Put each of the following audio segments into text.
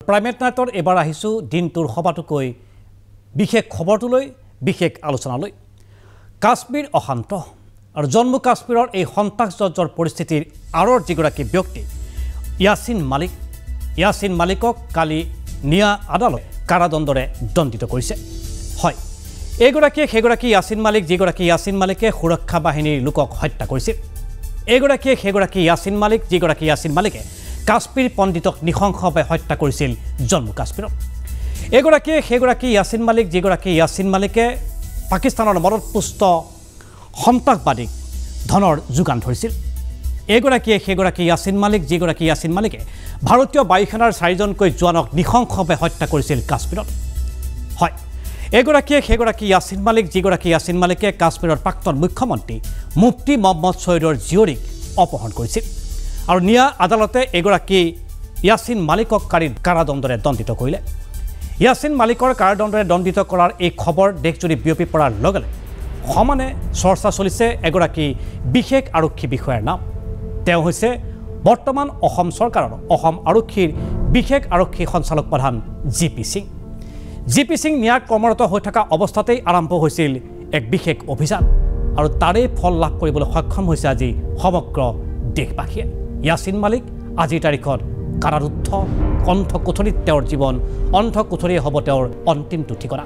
Primate নাইটৰ এবাৰ আহিছোঁ দিনটোৰ সবাতোকৈ বিশেষ খবৰটোলৈ বিশেষ আলোচনালৈ কাশ্মীৰ অশান্ত আৰু জম্মু কাশ্মীৰৰ এই সন্ত্ৰাসজৰ্জৰ পৰিস্থিতিৰ আঁৰৰ যিগৰাকী ব্যক্তি ইয়াছিন মালিকক কালি নিয়া আদালত কাৰাদণ্ডৰে দণ্ডিত কৰিছে হয় এইগৰাকীয়ে সেইগৰাকী ইয়াছিন মালিক যিগৰাকী ইয়াছিন মালিকে সুৰক্ষা বাহিনীৰ লোকক হত্যা কৰিছিল এইগৰাকীয়ে সেইগৰাকী ইয়াছিন মালিক যিগৰাকী ইয়াছিন মালিকে কাশ্মীৰ পণ্ডিতক নিশংসভাৱে হত্যা কৰিছিল জম্মু কাশ্মীৰত এইগৰাকীয়ে সেইগৰাকী ইয়াছিন মালিক যিগৰাকী ইয়াছিন মালিকে পাকিস্তানৰ মদতপুষ্ট সন্ত্ৰাসবাদীক ধনৰ যোগান ধৰিছিল এইগৰাকীয়ে সেইগৰাকী ইয়াছিন মালিক যিগৰাকী ইয়াছিন মালিকে ভাৰতীয় বায়ুসেনাৰ 4জনকৈ জোৱানক নিশংসভাৱে হত্যা কৰিছিল কাশ্মীৰত হয় এইগৰাকীয়ে সেইগৰাকী ইয়াছিন মালিক যিগৰাকী ইয়াছিন মালিকে কাশ্মীৰৰ প্ৰাক্তন মুখ্যমন্ত্ৰী মুফতি মহম্মদ ছয়ীদৰ জীয়ৰীক অপহৰণ কৰিছিল আৰু নিয়া আদালতে এগৰাকী ইয়াছিন মালিকক কাৰাদণ্ডৰে দণ্ডিত কৰিলে ইয়াছিন মালিকৰ কাৰাদণ্ডৰে দণ্ডিত কৰাৰ এই খবৰ দেশজুৰি বিয়পি পৰাৰ লগে লগে সমানে চৰ্চা চলিছে এগৰাকী বিশেষ আৰক্ষী বিষয়াৰ নাম তেওঁ হৈছে বৰ্তমান অসম চৰকাৰৰ অসম আৰক্ষীৰ বিশেষ আৰক্ষী সঞ্চালক প্ৰধান জি পি সিং নিয়াত কৰ্মৰত হৈ থকা অৱস্থাতেই আৰম্ভ হৈছিল এক বিশেষ অভিযান আৰু তাৰেই ফল লাভ কৰিবলৈ সক্ষম হৈছে আজি সমগ্ৰ দেশবাসীয়ে ইয়াছিন মালিক আজিৰ তাৰিখত কাৰাৰুদ্ধ কণ্ঠকোঠৰীত তেওঁৰ জীৱন অন্ধকোঠৰীয়ে হ'ব তেওঁৰ অন্তিমটো ঠিকনা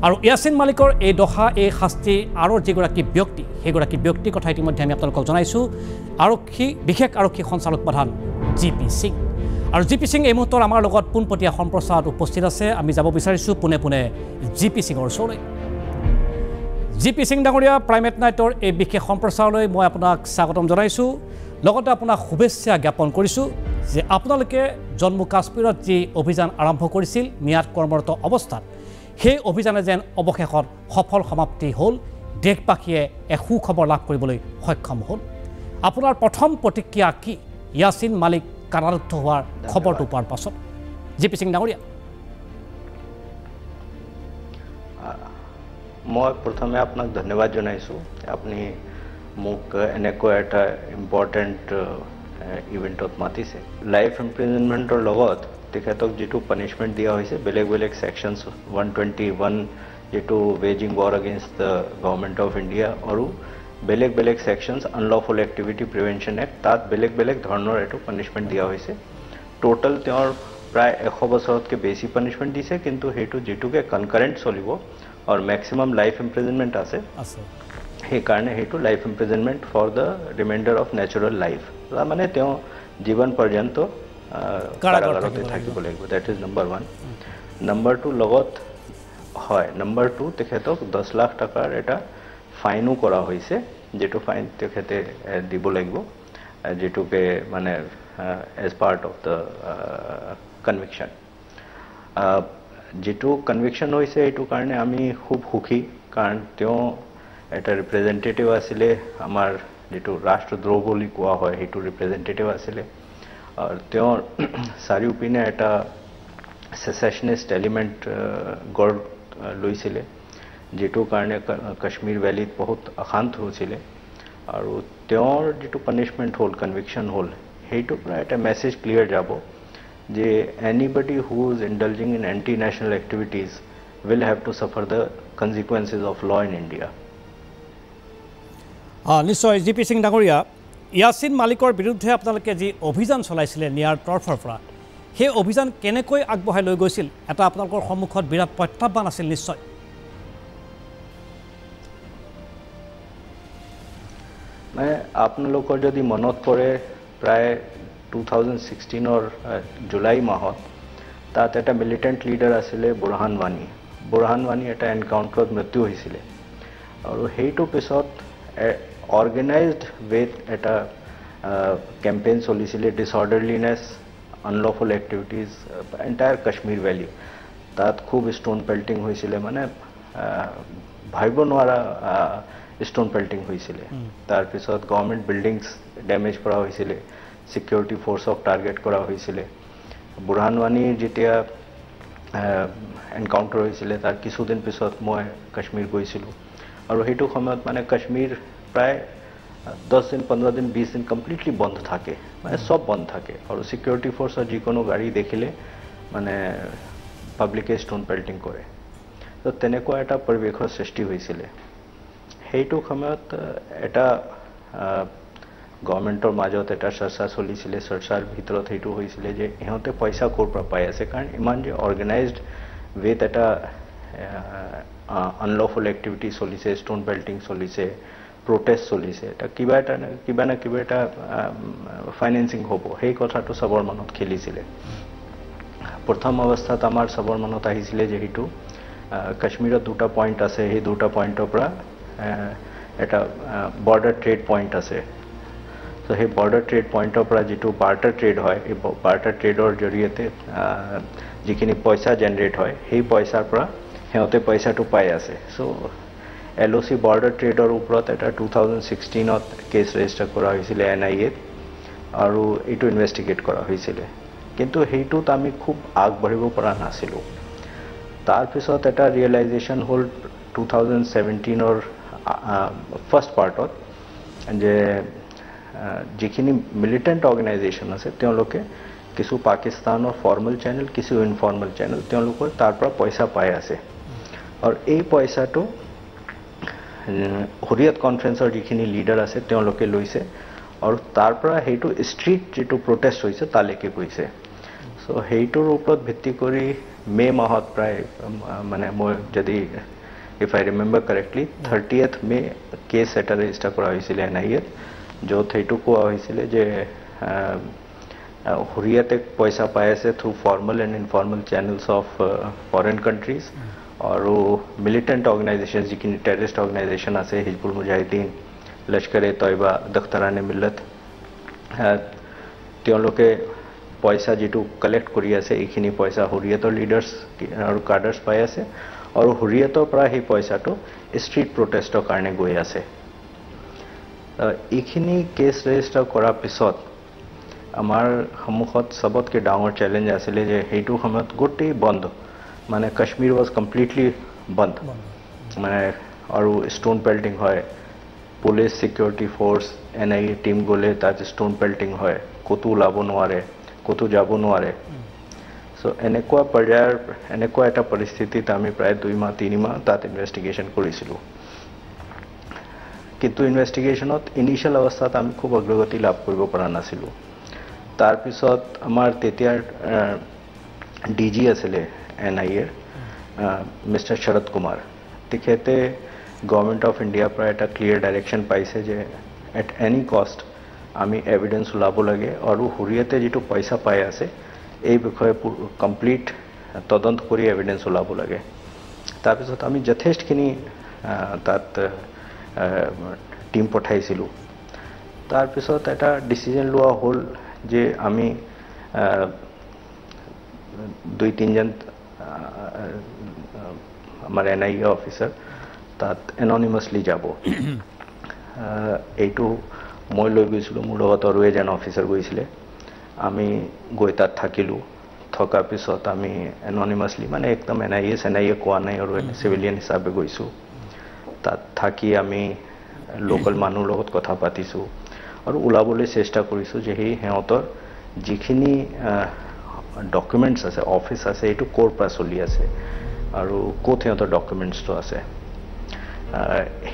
আৰু ইয়াছিন মালিকৰ এই দশা এই শাস্তি আৰু যিগৰাকী ব্যক্তি সেইগৰাকী ব্যক্তিৰ কথা ইতিমধ্যে আমি আপোনালোকক জনাইছোঁ বিশেষ আৰক্ষী সঞ্চালক প্ৰধান জি পি সিং আৰু জি পি সিং এই মুহূৰ্তত আমাৰ লগত পোনপটীয়া সম্প্ৰচাৰত উপস্থিত আছে আমি যাব বিচাৰিছোঁ পোনে পোনে জি পি সিঙৰ ওচৰলৈ জি পি সিং ডাঙৰীয়া প্ৰাইমেট নাইটৰ এই বিশেষ সম্প্ৰচাৰলৈ মই আপোনাক স্বাগতম জনাইছোঁ লগতে আপোনাক শুভেচ্ছা জ্ঞাপন কৰিছোঁ যে আপোনালোকে জম্মু কাশ্মীৰত যি অভিযান আৰম্ভ কৰিছিল নিয়াত কৰ্মৰত অৱস্থাত সেই অভিযানে যেন অৱশেষত সফল সমাপ্তি হ'ল দেশবাসীয়ে এক সুখবৰ লাভ কৰিবলৈ সক্ষম হ'ল আপোনাৰ প্ৰথম প্ৰতিক্ৰিয়া কি ইয়াছিন মালিক কাৰাৰুদ্ধ হোৱাৰ খবৰটো পোৱাৰ পাছত জি পি সিং ডাঙৰীয়া মই প্ৰথমে আপোনাক ধন্যবাদ জনাইছোঁ আপুনি মোক এনেকুৱা এটা ইম্পৰ্টেণ্ট ইভেণ্টত মাতিছে লাইফ ইমপ্ৰিজনমেণ্টৰ লগত তেখেতক যিটো পানিছমেণ্ট দিয়া হৈছে বেলেগ বেলেগ ছেকশ্যনছ 121 যিটো ৱেজিং war against the government of India আৰু বেলেগ বেলেগ sections unlawful activity prevention act তাত বেলেগ বেলেগ ধৰণৰ এইটো পানিছমেণ্ট দিয়া হৈছে টোটেল তেওঁৰ প্ৰায় 100 বছৰতকৈ বেছি পানিছমেণ্ট দিছে কিন্তু সেইটো যিটোকে কনকাৰেণ্ট চলিব আৰু মেক্সিমাম লাইফ ইমপ্ৰিজনমেণ্ট আছে সেইকাৰণে সেইটো life imprisonment for the reminder of natural life মানে তেওঁ জীৱন পৰ্যন্ত কাৰাগাৰতে থাকিব লাগিব দেট ইজ নম্বৰ 1 নম্বৰ 2 লগত হয় নম্বৰ 2 তেখেতক 10 লাখ টকাৰ এটা ফাইনো কৰা হৈছে যেটো ফাইন তেখেতে দিব লাগিব যেটোকে মানে as part of the conviction যেটো কনভিকশ্যন হৈছে এইটো কাৰণে আমি খুব সুখী কাৰণ তেওঁ এটা ৰিপ্ৰেজেণ্টেটিভ আছিলে আমাৰ যেটো ৰাষ্ট্ৰদ্ৰোহ বুলি কোৱা হয় সেইটো ৰিপ্ৰেজেণ্টেটিভ আছিলে আৰু তেওঁৰ চাৰিওপিনে এটা সেচেশনিষ্ট এলিমেণ্ট গঢ় লৈছিলে যেটো কাৰণে কাশ্মীৰ ভেলীত বহুত অশান্ত হৈছিলে আৰু তেওঁৰ যেটো পানিছমেণ্ট হ'ল কনভিকশ্যন হ'ল সেইটো পৰা এটা মেছেজ ক্লিয়াৰ যাব যে anybody who is indulging in anti national activities will have to suffer the consequences of law in India. নিশ্চয় জি পি সিং ডাঙৰীয়া ইয়াছিন মালিকৰ বিৰুদ্ধে আপোনালোকে যি অভিযান চলাইছিলে নিয়াৰ তৰফৰ পৰা সেই অভিযান কেনেকৈ আগবঢ়াই লৈ গৈছিল এটা আপোনালোকৰ সন্মুখত বিৰাট প্ৰত্যাহ্বান আছিল নিশ্চয় মানে আপোনালোকৰ যদি মনত পৰে প্ৰায় 2016 জুলাই মাহত তাত এটা মিলিটেণ্ট লিডাৰ আছিলে বুৰহান ৱানী এটা এনকাউণ্টাৰত মৃত্যু হৈছিলে আৰু সেইটো পিছত অৰ্গেনাইজড ৱেত এটা কেম্পেইন চলিছিলে disorderliness unlawful activities entire Kashmir valley তাত খুব ষ্টোন পেল্টিং হৈছিলে মানে ভাবিব নোৱাৰা ষ্টোন পেল্টিং হৈছিলে তাৰপিছত গভৰ্ণমেণ্ট বিল্ডিংছ ডেমেজ কৰা হৈছিলে সিকিউৰিটি ফ'ৰ্চক টাৰ্গেট কৰা হৈছিলে বুৰহান ৱানীৰ যেতিয়া এনকাউণ্টাৰ হৈছিলে তাৰ কিছুদিন পিছত মই কাশ্মীৰ গৈছিলোঁ আৰু সেইটো সময়ত মানে কাশ্মীৰ প্ৰায় 10 দিন 15 দিন 20 দিন কমপ্লিটলি বন্ধ থাকে মানে সব বন্ধ থাকে আৰু সিকিউৰিটি ফ'ৰ্চৰ যিকোনো গাড়ী দেখিলে মানে পাব্লিকে ষ্ট'ন পেল্টিং কৰে তো তেনেকুৱা এটা পৰিৱেশৰ সৃষ্টি হৈছিলে সেইটো সময়ত এটা গভৰ্ণমেণ্টৰ মাজত এটা চৰ্চা চলিছিলে চৰ্চাৰ ভিতৰত সেইটো হৈছিলে যে ইহঁতে পইচা ক'ৰ পৰা পাই আছে কাৰণ ইমান যে অৰ্গেনাইজড ৱেত এটা আনলফুল এক্টিভিটি চলিছে ষ্ট'ন পেল্টিং চলিছে প্ৰটেষ্ট চলিছে এটা কিবা না কিবা এটা ফাইনেন্সিং হ'ব সেই কথাটো চবৰ মনত খেলিছিলে প্ৰথম অৱস্থাত আমাৰ চবৰ মনত আহিছিলে যে সেইটো কাশ্মীৰত দুটা পইণ্ট আছে সেই দুটা পইণ্টৰ পৰা এটা বৰ্ডাৰ ট্ৰেড পইণ্ট আছে তো সেই বৰ্ডাৰ ট্ৰেড পইণ্টৰ পৰা যিটো বাৰ্টাৰ ট্ৰেড হয় এই বাৰ্টাৰ ট্ৰেডৰ জৰিয়তে যিখিনি পইচা জেনেৰেট হয় সেই পইচাৰ পৰা সিহঁতে পইচাটো পাই আছে চ' LOC বৰ্ডাৰ ট্ৰেডৰ ওপৰত এটা 2016ত কেছ ৰেজিষ্টাৰ কৰা হৈছিলে NIAত আৰু এইটো ইনভেষ্টিগেট কৰা হৈছিলে কিন্তু সেইটোত আমি খুব আগবাঢ়িব পৰা নাছিলোঁ তাৰপিছত এটা ৰিয়েলাইজেশ্যন হ'ল 2017ৰ ফাৰ্ষ্ট পাৰ্টত যে যিখিনি মিলিটেণ্ট অৰ্গেনাইজেশ্যন আছে তেওঁলোকে কিছু পাকিস্তানৰ ফৰ্মেল চেনেল কিছু ইনফৰ্মেল চেনেল তেওঁলোকৰ তাৰ পৰা পইচা পাই আছে আৰু এই পইচাটো হুৰিয়ত কনফাৰেন্সৰ যিখিনি লিডাৰ আছে তেওঁলোকে লৈছে আৰু তাৰ পৰা সেইটো ষ্ট্ৰীট যিটো প্ৰটেষ্ট হৈছে তালৈকে গৈছে চ' সেইটোৰ ওপৰত ভিত্তি কৰি মে মাহত প্ৰায় মানে মই যদি if I remember correctly 30th May case এটা ৰেজিষ্টাৰ কৰা হৈছিলে NIAত য'ত সেইটো কোৱা হৈছিলে যে হুৰিয়তে পইচা পাই আছে through formal and informal channels of foreign countries আৰু মিলিটেণ্ট অৰ্গেনাইজেশ্যন যিখিনি টেৰৰিষ্ট অৰ্গেনাইজেশ্যন আছে হিজবুল মুজাহিদিন লস্কৰ তৈবা দখতাৰানে মিল্লত তেওঁলোকে পইচা যিটো কালেক্ট কৰি আছে এইখিনি পইচা হুৰিয়তৰ লিডাৰ্ছ আৰু কাডাৰ্ছ পাই আছে আৰু হুৰিয়তৰ পৰা সেই পইচাটো ষ্ট্ৰীট প্ৰটেষ্টৰ কাৰণে গৈ আছে এইখিনি কেছ ৰেজিষ্টাৰ কৰাৰ পিছত আমাৰ সন্মুখত চবতকৈ ডাঙৰ চেলেঞ্জ আছিলে যে সেইটো সময়ত গোটেই বন্ধ মানে কাশ্মীৰ ৱাজ কমপ্লিটলি বন্ধ মানে আৰু ষ্ট'ন পেল্টিং হয় police security force NIA team গ'লে তাত ষ্ট'ন পেল্টিং হয় ক'তো ওলাব নোৱাৰে ক'তো যাব নোৱাৰে চ' এনেকুৱা পৰ্যায়ৰ এনেকুৱা এটা পৰিস্থিতিত আমি প্ৰায় 2 মাহ 3 মাহ তাত ইনভেষ্টিগেশ্যন কৰিছিলোঁ কিন্তু ইনভেষ্টিগেশ্যনত ইনিচিয়েল অৱস্থাত আমি খুব অগ্ৰগতি লাভ কৰিব পৰা নাছিলোঁ তাৰপিছত আমাৰ তেতিয়াৰ DG আছিলে NIAৰ মিষ্টাৰ শৰদ কুমাৰ তেখেতে গভৰ্ণমেণ্ট অফ ইণ্ডিয়াৰ পৰা এটা ক্লিয়াৰ ডাইৰেকশ্যন পাইছে যে এট এনি কষ্ট আমি এভিডেন্স ওলাব লাগে আৰু হুৰিয়তে যিটো পইচা পাই আছে এই বিষয়ে কমপ্লিট তদন্ত কৰি এভিডেন্স ওলাব লাগে তাৰপিছত আমি যথেষ্টখিনি তাত টিম পঠাইছিলোঁ তাৰপিছত এটা ডিচিজন লোৱা হ'ল যে আমি 2-3 জন আমাৰ NIA অফিচাৰ তাত এননিমাছলি যাব এইটো মই লৈ গৈছিলোঁ মোৰ লগত আৰু এজন অফিচাৰ গৈছিলে আমি গৈ তাত থাকিলোঁ থকাৰ পিছত আমি এননিমাছলি মানে একদম NIA কোৱা নাই আৰু চিভিলিয়ান হিচাপে গৈছোঁ তাত থাকি আমি লোকেল মানুহৰ লগত কথা পাতিছোঁ আৰু ওলাবলৈ চেষ্টা কৰিছোঁ যে সিহঁতৰ যিখিনি ডকুমেণ্টছ আছে অফিচ আছে এইটো ক'ৰ পৰা চলি আছে আৰু ক'ত সিহঁতৰ ডকুমেণ্টছটো আছে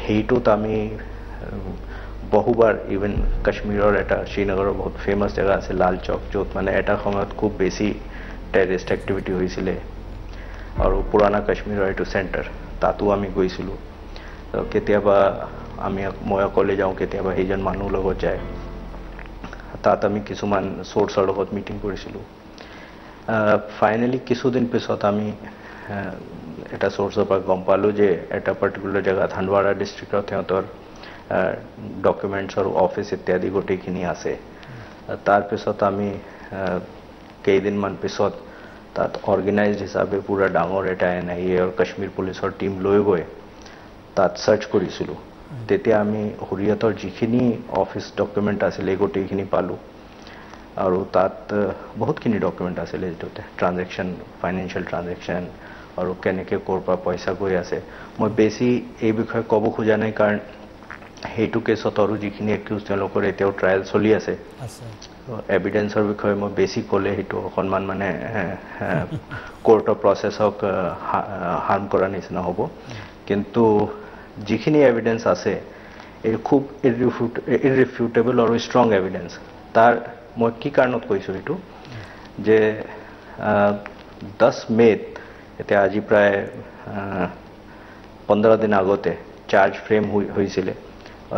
সেইটোত আমি বহুবাৰ ইভেন কাশ্মীৰৰ এটা শ্ৰীনগৰৰ বহুত ফেমাছ জেগা আছে লাল চক য'ত মানে এটা সময়ত খুব বেছি টেৰৰিষ্ট এক্টিভিটি হৈছিলে আৰু পুৰাণা কাশ্মীৰৰ এইটো চেণ্টাৰ তাতো আমি গৈছিলোঁ কেতিয়াবা মই অকলে যাওঁ কেতিয়াবা সেইজন মানুহৰ লগত যায় তাত আমি কিছুমান চ'ৰ্চৰ লগত মিটিং কৰিছিলোঁ ফাইনেলি কিছুদিন পিছত আমি এটা চ'ৰ্চৰ পৰা গম পালোঁ যে এটা পাৰ্টিকুলাৰ জেগাত হাণ্ডৱাৰা ডিষ্ট্ৰিক্টত সিহঁতৰ ডকুমেণ্টছ আৰু অফিচ ইত্যাদি গোটেইখিনি আছে তাৰপিছত আমি কেইদিনমান পিছত তাত অৰ্গেনাইজড হিচাপে পুৰা ডাঙৰ এটা NIA আৰু কাশ্মীৰ পুলিচৰ টিম লৈ গৈ তাত চাৰ্চ কৰিছিলোঁ তেতিয়া আমি হুৰিয়তৰ যিখিনি অফিচ ডকুমেণ্ট আছিলে গোটেইখিনি পালোঁ আৰু তাত বহুতখিনি ডকুমেণ্ট আছিলে যিটোতে ট্ৰানজেকশ্যন ফাইনেন্সিয়েল ট্ৰানজেকশ্যন আৰু কেনেকৈ ক'ৰ পৰা পইচা গৈ আছে মই বেছি এই বিষয়ে ক'ব খোজা নাই কাৰণ সেইটো কেছত আৰু যিখিনি একিউজ তেওঁলোকৰ এতিয়াও ট্ৰায়েল চলি আছে এভিডেন্সৰ বিষয়ে মই বেছি ক'লে সেইটো অকণমান মানে কোৰ্টৰ প্ৰচেছক হাৰ্ম কৰাৰ নিচিনা হ'ব কিন্তু যিখিনি এভিডেন্স আছে এই খুব ইৰৰিফিউটেবল আৰু ষ্ট্ৰং এভিডেন্স তাৰ মই কি কাৰণত কৈছোঁ এইটো যে 10 মেত এতিয়া আজি প্ৰায় 15 দিন আগতে চাৰ্জ ফ্ৰেম হৈছিলে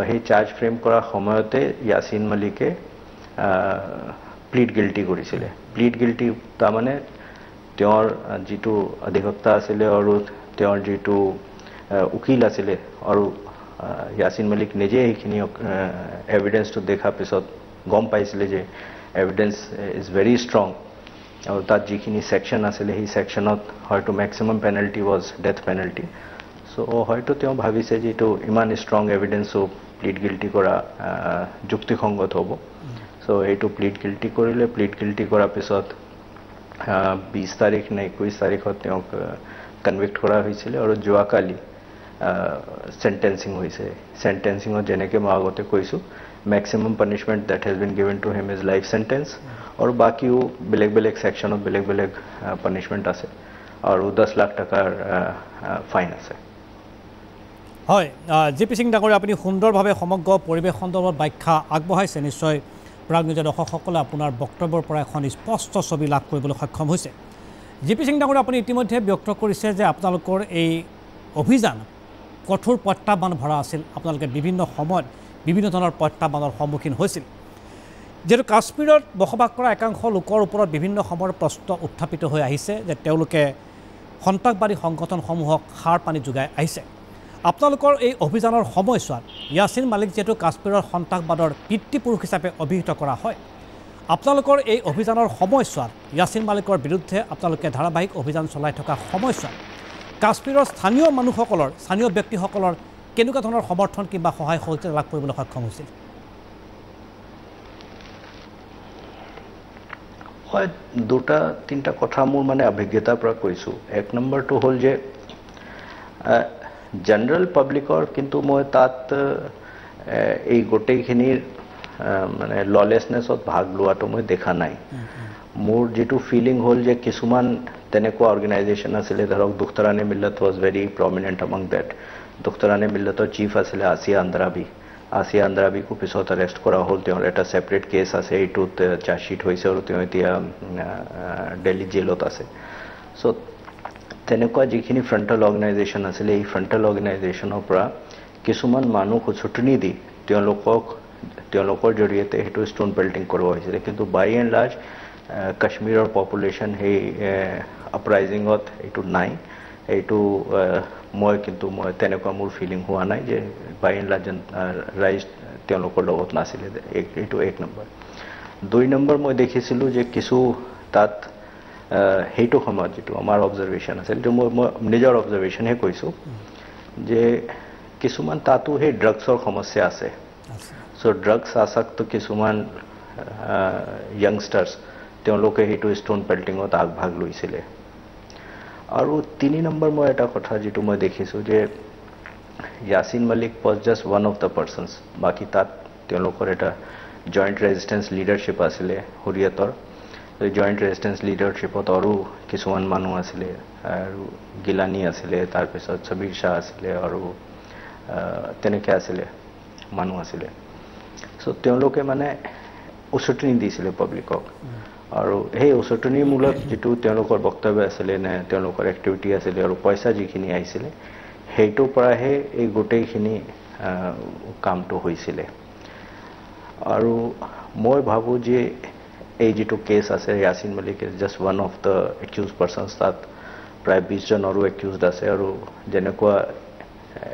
সেই চাৰ্জ ফ্ৰেম কৰাৰ সময়তে ইয়াছিন মালিকে প্লিড গিল্টি কৰিছিলে প্লিড গিল্টি তাৰমানে তেওঁৰ যিটো অধিবক্তা আছিলে আৰু তেওঁৰ যিটো উকিল আছিলে আৰু ইয়াছিন মালিক নিজে এইখিনি এভিডেন্সটো দেখাৰ পিছত গম পাইছিলে যে এভিডেন্স ইজ ভেৰি ষ্ট্ৰং আৰু তাত যিখিনি ছেকশ্যন আছিলে সেই ছেকশ্যনত হয়তো maximum penalty was death penalty so' হয়তো তেওঁ ভাবিছে যে এইটো ইমান ষ্ট্ৰং এভিডেন্সো প্লিড গিল্টি কৰা যুক্তিসংগত হ'ব চ' এইটো প্লিড গিল্টি কৰিলে প্লিড গিল্টি কৰাৰ পিছত 20 তাৰিখ নে 21 তাৰিখত তেওঁক কনভিক্ট কৰা হৈছিলে আৰু যোৱাকালি sentencing hoise sentencing or jeneke ma agote koisu maximum punishment that has been given to him is life sentence or baki beleg section of beleg punishment ase aur 10 lakh takar fine ase hoy jp singh dagore apni sundor bhabe সমগ্ৰ পৰিবেশ সন্দৰ্ভত ব্যাখ্যা আগবঢ়াইছে নিশ্চয় প্ৰাগনিজৰ দৰ্শকসকলে আপোনাৰ বক্তব্যৰ পৰা এখন স্পষ্ট ছবি লাভ কৰিবলৈ সক্ষম হৈছে জেপি সিং ডাঙৰ আপুনি ইতিমধ্যে ব্যক্ত কৰিছে যে আপোনালোকৰ এই অভিযান কঠোৰ প্ৰত্যাহ্বান ভৰা আছিল আপোনালোকে বিভিন্ন সময়ত বিভিন্ন ধৰণৰ প্ৰত্যাহ্বানৰ সন্মুখীন হৈছিল যেটো কাশ্মীৰত বসবাস কৰা একাংশ লোকৰ ওপৰত বিভিন্ন সময়ৰ প্ৰশ্ন উত্থাপিত হৈ আহিছে যে তেওঁলোকে সন্ত্ৰাসবাদী সংগঠনসমূহক সাৰ পানী যোগাই আহিছে আপোনালোকৰ এই অভিযানৰ সময়ছোৱাত ইয়াছিন মালিক যেটো কাশ্মীৰৰ সন্ত্ৰাসবাদৰ পিতৃপুৰুষ হিচাপে অভিহিত কৰা হয় আপোনালোকৰ এই অভিযানৰ সময়ছোৱাত ইয়াছিন মালিকৰ বিৰুদ্ধে আপোনালোকে ধাৰাবাহিক অভিযান চলাই থকা সময়ছোৱাত কাশ্মীৰৰ স্থানীয় মানুহসকলৰ স্থানীয় ব্যক্তিসকলৰ কেনেকুৱা ধৰণৰ সমৰ্থন কিবা সহায় সহযোগিতা লাভ কৰিবলৈ সক্ষম হৈছিল হয় দুটা তিনটা কথা মোৰ মানে অভিজ্ঞতাৰ পৰা কৈছো এক নম্বৰটো হ'ল যে জেনাৰেল পাব্লিকৰ কিন্তু মই তাত এই গোটেইখিনিৰ মানে ললেছনেছত ভাগ লোৱাটো মই দেখা নাই মোৰ যেটো ফিলিং হ'ল যে কিছুমান তেনেকুৱা অৰ্গেনাইজেশ্যন আছিলে ধৰক Dukhtaran-e Millat was very prominent among that Dukhtaran-e মিল্লতৰ চিফ আছিলে আসিয়া আন্দ্ৰাবি কো পিছত অৰেষ্ট কৰা হ'ল তেওঁৰ এটা সেপাৰেট কেছ আছে এইটোত চাৰ্জশিট হৈছে আৰু তেওঁ এতিয়া দিল্লী জেলত আছে সো তেনেকুৱা যিখিনি ফ্ৰণ্টাল অৰ্গেনাইজেশ্যন আছিলে এই ফ্ৰণ্টাল অৰ্গেনাইজেশ্যনৰ পৰা কিছুমান মানুহ খুচুটনি দি তেওঁলোকৰ জৰিয়তে হেতু ষ্টন পেল্টিং কৰোৱা হৈছিল কিন্তু বাই এণ্ড লাৰ্জ কাশ্মীৰৰ পপুলেশ্যন হে আপৰাইজিঙত এইটো নাই এইটো মই তেনেকুৱা মোৰ ফিলিং হোৱা নাই যে বাই এণ্ড লাৰ্জ ৰাইজ তেওঁলোকৰ লগত নাছিলে এইটো এক নম্বৰ দুই নম্বৰ মই দেখিছিলোঁ যে কিছু তাত হেইটো সময়ত যেটো আমাৰ অবজাৰভেশ্যন আছিল যে মই নিজৰ অবজাৰভেশ্যনহে কৈছোঁ যে কিছুমান তাতো হে ড্ৰাগছৰ সমস্যা আছে সো ড্ৰাগছ আসক্ত কিছুমান youngsters তেওঁলোকে হেতু ষ্টন পেল্টিঙত আগভাগ লৈছিলে আৰু তিনি নম্বৰ মই এটা কথা যেটো মই দেখিছো যে ইয়াছিন মালিক was just one of the persons বাকি তাত তেওঁলোকৰ এটা জয়েন্ট ৰেজিস্ট্যান্স লিডাৰশিপ আছিল হুৰিয়তৰ জয়েন্ট ৰেজিস্ট্যান্স লিডাৰশিপত আৰু কিছুমান মানুহ আছিল আৰু গিলানি আছিল তাৰ পিছত সবীৰ শাহ আছিল আৰু তেনেকৈ আছিল মানুহ আছিল সো তেওঁলোকে মানে উচটনি দিছিল পাব্লিকক আৰু এই উচটনিৰ মূলত যেটো তেওঁলোকৰ বক্তব্য আছিল নে তেওঁলোকৰ এক্টিভিটি আছিল আৰু পইচা যিখিনি আহিছিল হেইটো পৰাহে এই গোটেইখিনি কামটো হৈছিল আৰু মই ভাবো যে এই যেটো কেছ আছে ইয়াছিন মালিক is just one of the accused persons তাত প্ৰায় 20 জন আৰু একিউজড আছে আৰু যেনেকুৱা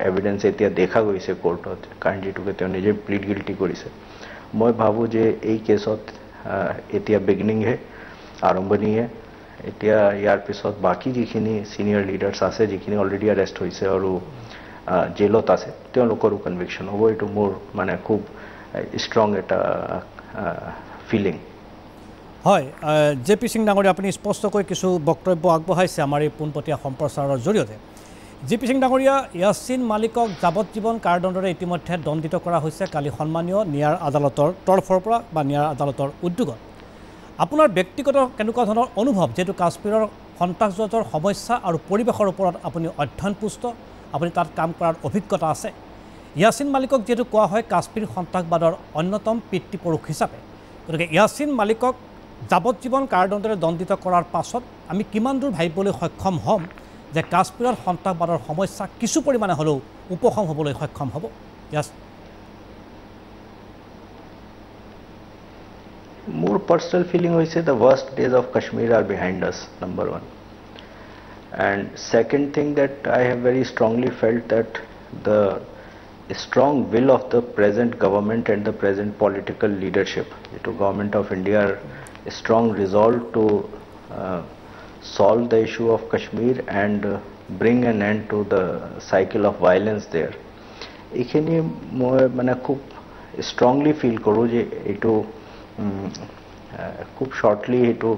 এভিডেন্স এতিয়া দেখা গৈছে কোৰ্টত কাৰণ যেটোকে তেওঁ নিজে প্লিড গিল্টি কৰিছে মই ভাবো যে এই কেছত এতিয়া বিগিনিং হে আৰম্ভণি হে এতিয়া ইয়াৰ পিছত বাকি যিখিনি সিনিয়ৰ লিডাৰ্স আছে যিখিনি অলৰেডি অৰেষ্ট হৈছে আৰু জেলত আছে তেওঁলোকৰো কনভিকশন হ'ব এইটো মোৰ মানে খুব ষ্ট্ৰং এটা ফিলিং হয় জেপি সিং ডাঙৰীয়া আপুনি স্পষ্টকৈ কিছু বক্তব্য আগবঢ়াইছে আমাৰ এই পোনপটীয়া সম্প্ৰচাৰৰ জৰিয়তে জি পি সিং ডাঙৰীয়া ইয়াছিন মালিকক যাৱজ্জীৱন কাৰাদণ্ডৰে ইতিমধ্যে দণ্ডিত কৰা হৈছে কালি সন্মানীয় ন্যায়াৰ আদালতৰ তৰফৰ পৰা বা ন্যায়াৰ আদালতৰ উদ্যোগত আপোনাৰ ব্যক্তিগত কেনেকুৱা ধৰণৰ অনুভৱ যেটো কাশ্মীৰৰ সন্ত্ৰাসবাদৰ সমস্যা আৰু পৰিৱেশৰ ওপৰত আপুনি অধ্যয়নপুষ্ট আপুনি তাত কাম কৰাৰ অভিজ্ঞতা আছে ইয়াছিন মালিকক যেটো কোৱা হয় কাশ্মীৰ সন্ত্ৰাসবাদৰ অন্যতম পিতৃপুৰুষ হিচাপে গতিকে ইয়াছিন মালিকক যাৱজ্জীৱন কাৰাদণ্ডৰে দণ্ডিত কৰাৰ পাছত আমি কিমান দূৰ ভাবিবলৈ সক্ষম হ'ম যে কাশ্মীৰৰ সন্ত্ৰাসবাদৰ সমস্যা কিছু পৰিমাণে হ'লেও উপশম হ'বলৈ সক্ষম হ'ব More personal feeling hoise the worst days of Kashmir are behind us, number one. And second thing that I have very strongly felt that the strong will of the present government and the present political leadership, the government of India are strong resolve to solve the issue of Kashmir and bring an end to the cycle of violence there. Ekhini moi mane khub strongly feel koru je eto খুব shortly এটো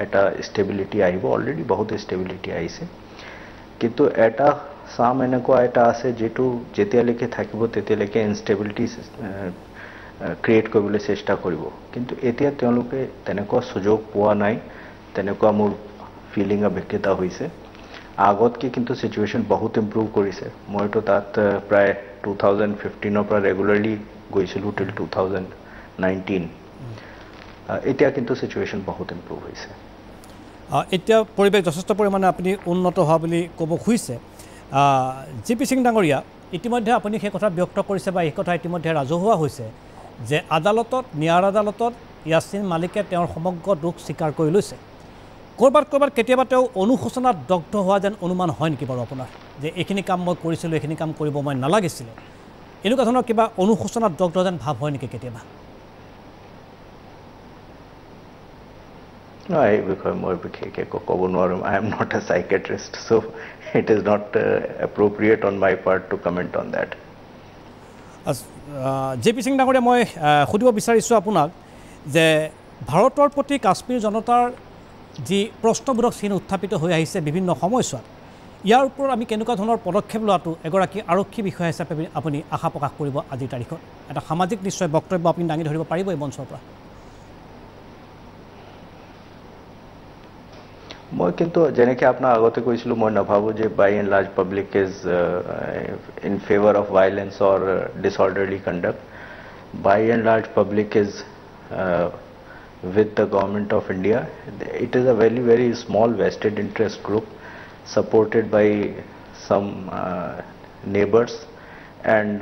এটা stability আইব already বহুত stability আইছে কিন্তু এটা সাম এনেকুৱা এটা আছে যেটো যেতিয়ালৈকে থাকিব তেতিয়ালৈকে ইনষ্টেবিলিটি ক্ৰিয়েট কৰিবলৈ চেষ্টা কৰিব কিন্তু এতিয়া তেওঁলোকে তেনেকুৱা সুযোগ পোৱা নাই তেনেকুৱা মোৰ ফিলিং অভিজ্ঞতা হৈছে আগতকে কিন্তু সিচুৱেশন বহুত ইমপ্ৰুভ কৰিছে মইতো তাত প্ৰায় 2015 ৰ পৰা ৰেগুলাৰলি গৈছিলো টিল 2019 এতিয়া কিন্তু সিচুৱেশন বহুত ইমপ্ৰুভ হৈছে এতিয়া পৰিৱেশ যথেষ্ট পৰিমাণে আপুনি উন্নত হোৱা বুলি ক'ব খুজিছে জি পি সিং ডাঙৰীয়া ইতিমধ্যে আপুনি সেই কথা ব্যক্ত কৰিছে বা এই কথা ইতিমধ্যে ৰাজহুৱা হৈছে যে আদালতত ন্যায়াৰ আদালতত ইয়াছিন মালিকে তেওঁৰ সমগ্ৰ দুখ স্বীকাৰ কৰি লৈছে কৰবাত কেতিয়াবা তেওঁ অনুশোচনাত দগ্ধ হোৱা যেন অনুমান হয় নেকি বাৰু আপোনাৰ যে এইখিনি কাম মই কৰিছিলোঁ এইখিনি কাম কৰিব মই নালাগিছিলে এনেকুৱা ধৰণৰ কিবা অনুশোচনাত দগ্ধ যেন ভাৱ হয় নেকি কেতিয়াবা No, I am not a psychiatrist, so it is not appropriate on my part to comment on that. JP Singh ডাঙৰীয়া মই সুধিব বিচাৰিছোঁ আপোনাক যে ভাৰতৰ প্ৰতি কাশ্মীৰ জনতাৰ যি প্ৰশ্নবোধক চিন উত্থাপিত হৈ আহিছে বিভিন্ন সময়ছোৱাত ইয়াৰ ওপৰত আমি কেনেকুৱা ধৰণৰ পদক্ষেপ লোৱাটো এগৰাকী আৰক্ষী বিষয়া হিচাপে আপুনি আশা প্ৰকাশ কৰিব আজিৰ তাৰিখত এটা সামাজিক নিশ্চয় বক্তব্য আপুনি দাঙি ধৰিব পাৰিব এই মঞ্চৰ পৰা মই কিন্তু যেনেকৈ আপোনাৰ আগতে কৈছিলোঁ মই নাভাবোঁ যে by and large public is in favour of violence or disorderly conduct by and large public is with the government of India. It is a very small vested interest group supported by some neighbors and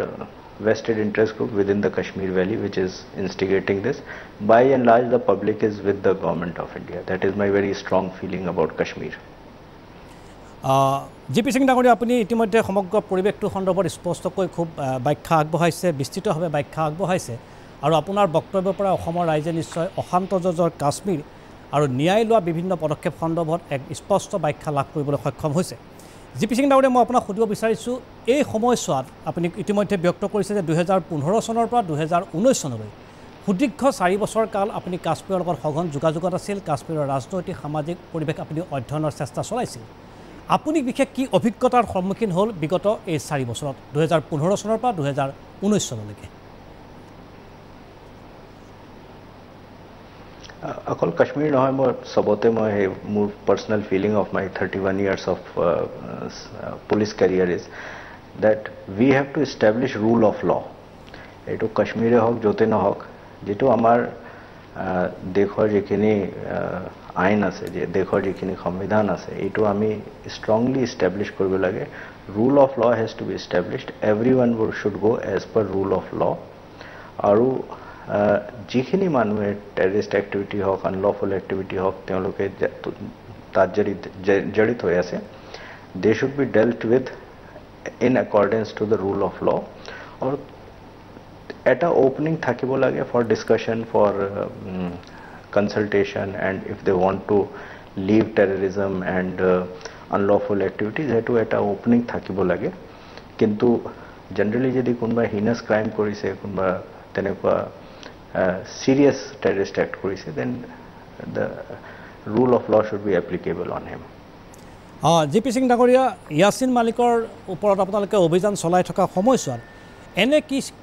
vested interest group within the Kashmir Valley which is instigating this. By and large the public is with the government of India. That is my very strong feeling about Kashmir. JP Singh ডাঙৰীয়া আপুনি ইতিমধ্যে সমগ্ৰ পৰিৱেশটো সন্দৰ্ভত স্পষ্টকৈ খুব ব্যাখ্যা আগবঢ়াইছে বিস্তৃতভাৱে ব্যাখ্যা আগবঢ়াইছে আৰু আপোনাৰ বক্তব্যৰ পৰা অসমৰ ৰাইজে নিশ্চয় অশান্ত জজৰ কাশ্মীৰ আৰু ন্যায় লোৱা বিভিন্ন পদক্ষেপ সন্দৰ্ভত এক স্পষ্ট ব্যাখ্যা লাভ কৰিবলৈ সক্ষম হৈছে JP Singh ডাঙৰীয়া মই আপোনাক সুধিব বিচাৰিছোঁ এই সময়ছোৱাত আপুনি ইতিমধ্যে ব্যক্ত কৰিছে যে 2015 চনৰ পৰা 2019 চনলৈ সুদীৰ্ঘ 4 বছৰ কাল আপুনি কাশ্মীৰৰ লগত সঘন যোগাযোগত আছিল কাশ্মীৰৰ ৰাজনৈতিক সামাজিক পৰিৱেশ আপুনি অধ্যয়নৰ চেষ্টা চলাইছিল আপুনি বিশেষ কি অভিজ্ঞতাৰ সন্মুখীন হ'ল বিগত এই 4 বছৰত 2015 চনৰ পৰা 2019 চনলৈকে অকল কাশ্মীৰ নহয় মই সবতে মই মোৰ personal feeling of my 31 years of police career is that we have to establish rule of law এটো কাশ্মীৰে হওক যতে নহওক যেটো আমাৰ দেশৰ যিখিনি আইন আছে যে দেশৰ যিখিনি সংবিধান আছে এটো আমি strongly establish কৰিব লাগে rule of law has to be established everyone should go as per rule of law আৰু যিখিনি মানুহে টেৰৰিষ্ট এক্টিভিটি হওক আনলফুল এক্টিভিটি হওক তেওঁলোকে তাত জড়িত হৈ আছে they should be dealt with in accordance to the rule of law আৰু এটা ওপেনিং থাকিব লাগে for discussion for consultation and if they want to leave terrorism and unlawful activities সেইটো এটা ওপেনিং থাকিব লাগে কিন্তু জেনেৰেলি যদি কোনোবাই হিনাছ ক্ৰাইম কৰিছে কোনোবা তেনেকুৱা serious terrorist act korise then the rule of law should be applicable on him GP Singh ডাঙৰীয়া ইয়াছিন মালিকৰ ওপৰত আপোনালোকে অভিযান চলাই থকা সময়ছোৱাত এনে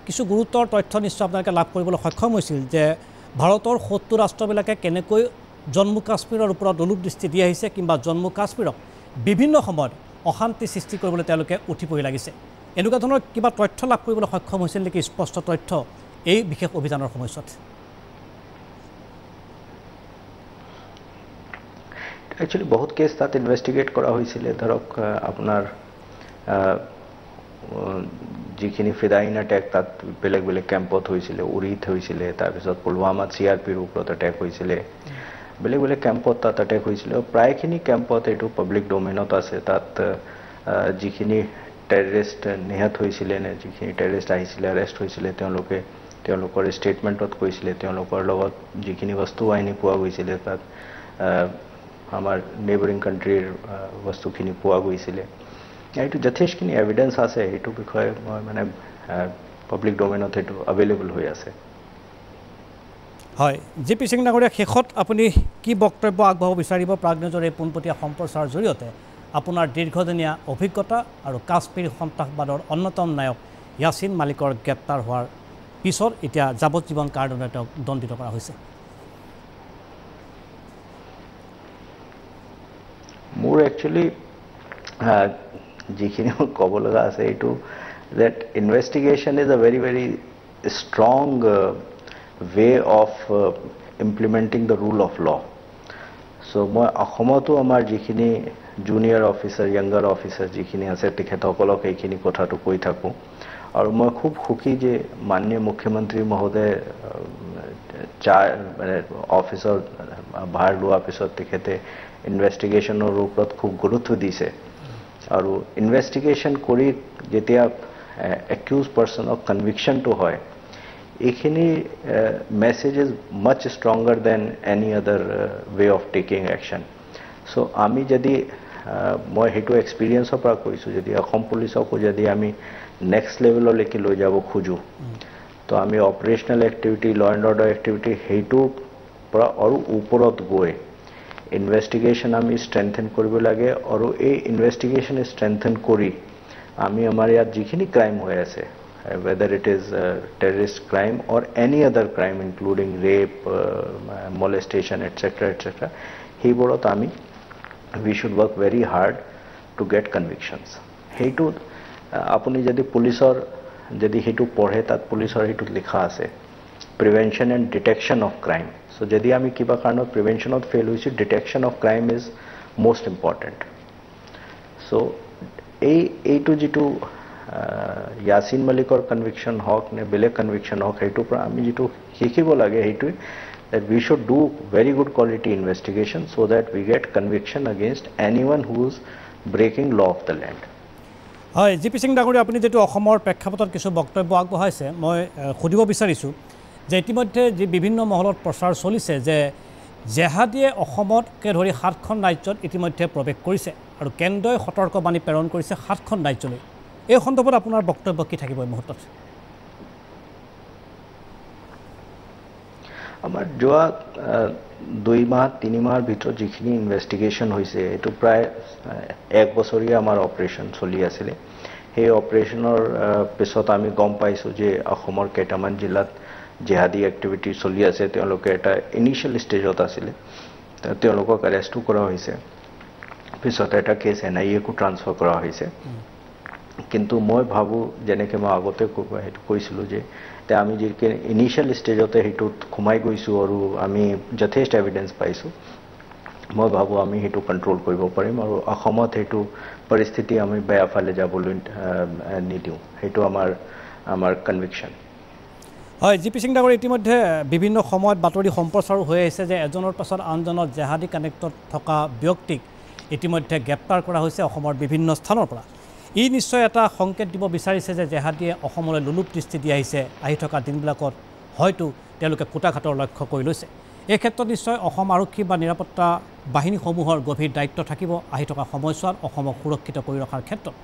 কিছু গুৰুতৰ তথ্য নিশ্চয় আপোনালোকে লাভ কৰিবলৈ সক্ষম হৈছিল যে ভাৰতৰ ৭০ ৰাষ্ট্ৰবিলাকে কেনেকৈ জম্মু কাশ্মীৰৰ ওপৰত লোলুপ দৃষ্টি দি আহিছে কিংবা জম্মু কাশ্মীৰক বিভিন্ন সময়ত অশান্তি সৃষ্টি কৰিবলৈ তেওঁলোকে উঠি পৰি লাগিছে এনেকুৱা ধৰণৰ কিবা তথ্য লাভ কৰিবলৈ সক্ষম হৈছিল নেকি স্পষ্ট তথ্য এই বিশেষ অভিযানৰ সময়ছোৱাত एक्चुअली बहुत केस तक इन्वेस्टिगेट करा हुईছিলে ধৰক আপোনাৰ যিখিনি ফিদাইন অ্যাটাক তাত বেলেগ বেলেগ ক্যাম্পত হৈছিলে উৰিত হৈছিলে তাৰ পিছত পুলৱামাত সিআৰপিৰ ওপৰত অ্যাটাক হৈছিলে বেলেগ বেলেগ ক্যাম্পত তাত অ্যাটাক হৈছিলে প্ৰায়খিনি ক্যাম্পত এটো পাব্লিক ডোমেইনত আছে তাত যিখিনি টেৰৰিষ্ট নিহত হৈছিলে নে যিখিনি টেৰৰিষ্ট আহিছিলে অ্যাৰেষ্ট হৈছিলে তেওঁলোকৰ ষ্টেটমেন্টত কৈছিলে তেওঁলোকৰ লগত যিখিনি বস্তু আইনি পোৱা গৈছিলে তাত আমাৰ নেইবাৰিং কান্ট্ৰিৰ বস্তুখিনি পোৱা গৈছিলে এইটো যথেষ্টখিনি এভিডেন্স আছে এইটো বিষয়ে মই মানে পাব্লিক ডোমেইনত এইটো অ্যাভেলেবল হৈ আছে হয় জিপি সিং ডাঙৰীয়া শেষত আপুনি কি বক্তব্য আগবঢ়াব বিচাৰিব প্ৰাগনিউজৰ এই পোনপটীয়া সম্প্ৰচাৰৰ জৰিয়তে আপোনাৰ দীৰ্ঘদিনীয়া অভিজ্ঞতা আৰু কাশ্মীৰ সন্ত্ৰাসবাদৰ অন্যতম নায়ক ইয়াছিন মালিকৰ গ্ৰেপ্তাৰ হোৱাৰ পিছত এতিয়া যাৱজ্জীৱন কাৰাদণ্ডে তেওঁক দণ্ডিত কৰা হৈছে মোৰ একচুয়ালি যিখিনি ক'ব লগা আছে এইটো that investigation is a very very strong way of implementing the rule of law so মই অসমতো আমাৰ যিখিনি জুনিয়ৰ অফিচাৰ ইয়াঙ্গাৰ অফিচাৰ যিখিনি আছে তেখেতসকলক এইখিনি কথাটো কৈ থাকো আৰু মই খুব সুখী যে মাননীয় মুখ্যমন্ত্ৰী মহোদয় মানে অফিচৰ ভাৰ লোৱাৰ পিছত তেখেতে ইনভেষ্টিগেশ্যনৰ ওপৰত খুব গুৰুত্ব দিছে আৰু ইনভেষ্টিগেশ্যন কৰি যেতিয়া একিউজ পাৰ্সনক কনভিকশনটো হয় এইখিনি message is much stronger than any other way of taking action so আমি যদি মই হেতু এক্সপেৰিয়েন্সৰ পৰা কৈছো যদি অসম পুলিচকো যদি আমি নেক্সট লেভেললৈকে লৈ যাব খুজো তো আমি operational activity law and order activity হেতু পৰা আৰু ওপৰত গৈ ইনভেষ্টিগেশ্যন আমি ষ্ট্ৰেংথেন কৰিব লাগে আৰু এই ইনভেষ্টিগেশ্যন ষ্ট্ৰেংথেন কৰি আমি আমাৰ ইয়াত যিখিনি ক্ৰাইম হৈ আছে whether it is terrorist crime or any other crime including rape molestation etc সেইবোৰত আমি we should work very hard to get convictions হেতু আপুনি যদি পুলিচৰ যদি হেতু পঢ়ে তাত পুলিচৰ হেতু লিখা আছে prevention and detection of crime so যদি আমি কিবা কাৰণত প্ৰিভেনশনত ফেল হৈছি detection of crime is most important so এইটো যেটো ইয়াছিন মালিকৰ কনভিকশন হক নে বেলেগ কনভিকশন হক হেতু পৰা আমি যেটো শিকিব লাগে হেতু that we should do very good quality investigation so that we get conviction against anyone who is breaking law of the land হয় জিপি সিং ডাঙৰীয়া আপুনি যেটো অসমৰ প্ৰেক্ষাপটত কিছু বক্তব্য আগবঢ়াইছে মই খুদিব বিচাৰিছো যে ইতিমধ্যে যে বিভিন্ন মহলত প্ৰচাৰ চলিছে যে জেহাদীয়ে অসমতকে ধৰি ৭খন ৰাজ্যত ইতিমধ্যে প্ৰৱেশ কৰিছে আৰু কেন্দ্ৰই সতৰ্কবাণী প্ৰেৰণ কৰিছে ৭খন ৰাজ্যলৈ এই সন্দৰ্ভত আপোনাৰ বক্তব্য কি থাকিব এই মুহূৰ্তত আমাৰ যোৱা 2 মাহ 3 মাহৰ ভিতৰত যিখিনি ইনভেষ্টিগেশ্যন হৈছে এটো প্ৰায় 1 বছৰীয়া আমাৰ অপাৰেশ্যন চলি আছিল সেই অপাৰেশ্যনৰ পিছত আমি গম পাইছো যে অসমৰ কেইটামান জিলাত জিহাদি এক্টিভিটি চলি আছে তেওঁলোকে এটা ইনিশিয়াল ষ্টেজত আছিল তেওঁলোকক অ্যাৰেষ্ট কৰা হৈছে পিছত এটা কেছ এনআইএ কো ট্ৰান্সফাৰ কৰা হৈছে কিন্তু মই ভাবো যেনেকৈ মই আগতে কৈছিলো যে তে আমি যে ইনিশিয়াল ষ্টেজতে হেতু খুমাই গৈছো আৰু আমি যথেষ্ট এভিডেন্স পাইছো মই ভাবো আমি হেতু কন্ট্ৰোল কৰিব পাৰিম আৰু অসমত হেতু পৰিস্থিতি আমি বেয়া ফালে যাবলৈ নিদিও হেতু আমাৰ কনভিকশন হয় জিপি সিং ডাঙৰীয়া ইতিমধ্যে বিভিন্ন সময়ত বাতৰি সম্প্ৰচাৰ হৈ আছে যে এজনৰ পাছত আনজনৰ জেহাদী কানেক্টত থকা ব্যক্তিক ইতিমধ্যে গ্ৰেপ্তাৰ কৰা হৈছে অসমৰ বিভিন্ন স্থানৰ পৰা ই নিশ্চয় এটা সংকেত দিব বিচাৰিছে যে জেহাদীয়ে অসমলৈ লুলুপ দৃষ্টি দি আহিছে আহি থকা দিনবিলাকত হয়তো তেওঁলোকে কুটাঘাটৰ লক্ষ্য কৰি লৈছে এই ক্ষেত্ৰত নিশ্চয় অসম আৰক্ষী বা নিৰাপত্তা বাহিনীসমূহৰ গভীৰ দায়িত্ব থাকিব আহি থকা সময়ছোৱাত অসমক সুৰক্ষিত কৰি ৰখাৰ ক্ষেত্ৰত